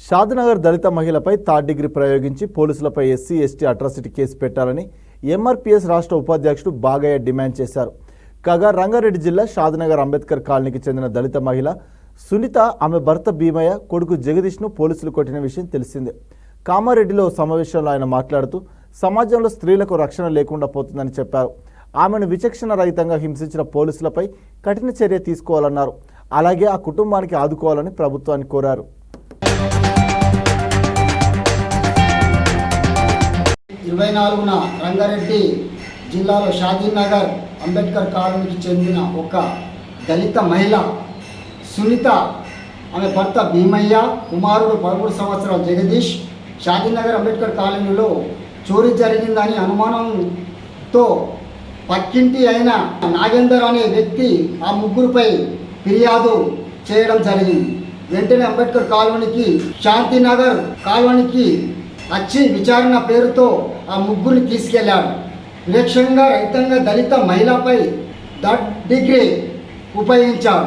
షాద్నగర్ దళిత మహిళపై third degree ప్రయోగించి పోలీసులపై SC ST atrocity case పెట్టాలని ఎంఆర్పీఎస్ రాష్ట్ర ఉపాధ్యక్షుడు బాగయ్య డిమాండ్ చేశారు. కాగా రంగారెడ్డి జిల్లా షాద్నగర్ అంబేద్కర్ కాలనీకి చెందిన దళిత మహిళ సునీత ఆమె భర్త భీమయ్య కొడుకు జగదీష్ను పోలీసులు కొట్టిన విషయం తెలిసిందే. కామారెడ్డిలో సమావేశంలో ఆయన మాట్లాడుతూ సమాజంలో స్త్రీలకు రక్షణ లేకుండా పోతుందని చెప్పారు. ఆమెను విచక్షణ రహితంగా హింసించిన పోలీసులపై కఠిన చర్య తీసుకోవాలన్నారు. అలాగే ఆ కుటుంబానికి ఆదుకోవాలని ప్రభుత్వాన్ని కోరారు. 24న రంగారెడ్డి జిల్లాలో షాదీనగర్ అంబేద్కర్ కాలనీకి చెందిన ఒక దళిత మహిళ సునీత, ఆమె భర్త భీమయ్య, కుమారుడు 13 సంవత్సరాల జగదీష్ షాదీనగర్ అంబేద్కర్ కాలనీలో చోరీ జరిగిందని అనుమానంతో పక్కింటి అయిన నాగేందర్ అనే వ్యక్తి ఆ ముగ్గురుపై ఫిర్యాదు చేయడం జరిగింది. వెంటనే అంబేద్కర్ కాలనీకి శాంతినగర్ కాలనీకి వచ్చి విచారణ పేరుతో ఆ ముగ్గురిని తీసుకెళ్లాడు. విలక్షణంగా రహితంగా దళిత మహిళపై థర్డ్ డిగ్రీ ఉపయోగించాడు.